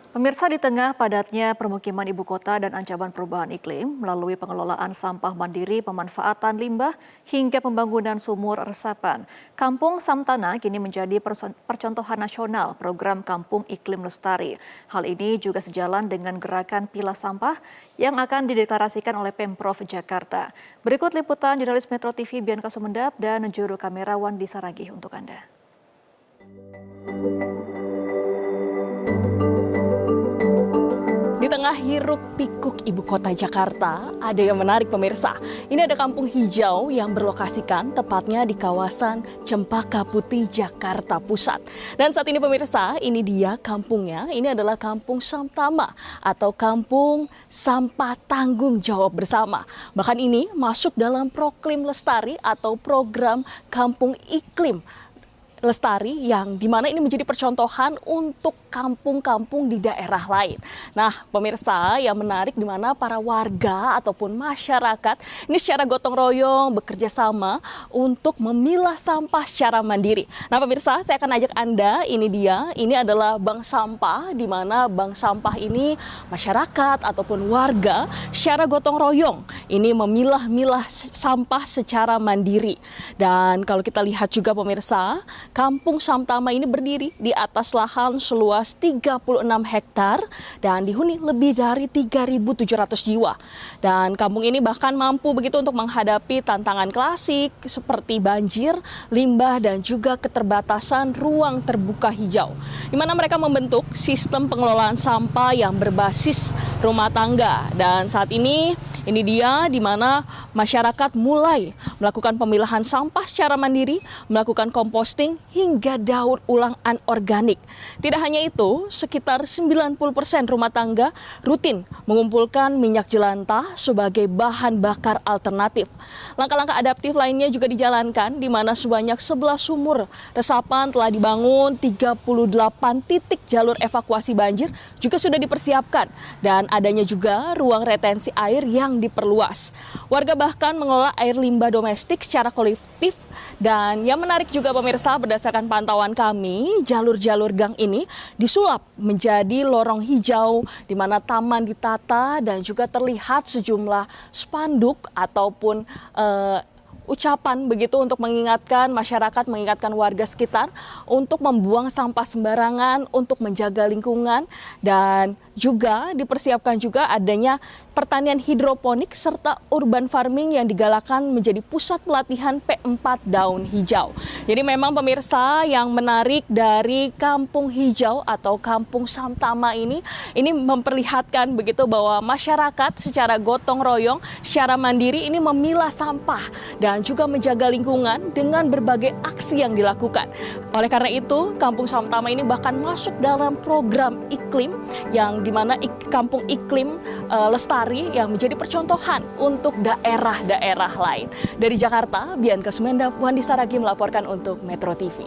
Pemirsa, di tengah padatnya permukiman ibu kota dan ancaman perubahan iklim melalui pengelolaan sampah mandiri, pemanfaatan limbah, hingga pembangunan sumur resapan, Kampung Samtana kini menjadi percontohan nasional program Kampung Iklim Lestari. Hal ini juga sejalan dengan gerakan Pilah Sampah yang akan dideklarasikan oleh Pemprov Jakarta. Berikut liputan jurnalis Metro TV Bianca Sumendap dan juru kamera Wandi Saragih untuk Anda. Di tengah hiruk pikuk ibu kota Jakarta, ada yang menarik pemirsa. Ini ada kampung hijau yang berlokasikan tepatnya di kawasan Cempaka Putih, Jakarta Pusat. Dan saat ini pemirsa, ini dia kampungnya. Ini adalah Kampung Samtama atau Kampung Sampah Tanggung Jawab Bersama. Bahkan ini masuk dalam Proklim Lestari atau program Kampung Iklim Lestari yang dimana ini menjadi percontohan untuk kampung-kampung di daerah lain. Nah pemirsa, yang menarik di mana para warga ataupun masyarakat ini secara gotong royong bekerja sama untuk memilah sampah secara mandiri. Nah pemirsa, saya akan ajak Anda, ini adalah bank sampah, di mana bank sampah ini masyarakat ataupun warga secara gotong royong ini memilah-milah sampah secara mandiri. Dan kalau kita lihat juga pemirsa, Kampung Samtama ini berdiri di atas lahan seluas 36 hektar dan dihuni lebih dari 3.700 jiwa. Dan kampung ini bahkan mampu begitu untuk menghadapi tantangan klasik seperti banjir, limbah, dan juga keterbatasan ruang terbuka hijau. Di mana mereka membentuk sistem pengelolaan sampah yang berbasis rumah tangga. Dan saat ini dia di mana masyarakat mulai melakukan pemilahan sampah secara mandiri, melakukan composting hingga daur ulang anorganik. Tidak hanya itu, sekitar 90% rumah tangga rutin mengumpulkan minyak jelantah sebagai bahan bakar alternatif. Langkah-langkah adaptif lainnya juga dijalankan, di mana sebanyak 11 sumur resapan telah dibangun, 38 titik jalur evakuasi banjir juga sudah dipersiapkan, dan adanya juga ruang retensi air yang diperluas. Warga bahkan mengelola air limbah domestik secara kolektif. Dan yang menarik juga pemirsa, berdasarkan pantauan kami, jalur-jalur gang ini disulap menjadi lorong hijau di mana taman ditata dan juga terlihat sejumlah spanduk ataupun ucapan begitu untuk mengingatkan masyarakat, mengingatkan warga sekitar untuk membuang sampah sembarangan, untuk menjaga lingkungan, dan juga dipersiapkan juga adanya pertanian hidroponik serta urban farming yang digalakkan menjadi pusat pelatihan P4 daun hijau. Jadi memang pemirsa, yang menarik dari Kampung Hijau atau Kampung Samtama ini memperlihatkan begitu bahwa masyarakat secara gotong royong, secara mandiri ini memilah sampah dan juga menjaga lingkungan dengan berbagai aksi yang dilakukan. Oleh karena itu, Kampung Samtama ini bahkan masuk dalam program iklim yang dimana Kampung Iklim Lestari yang menjadi percontohan untuk daerah-daerah lain. Dari Jakarta, Bianca Sumendap, Wandi Saragih melaporkan untuk Metro TV.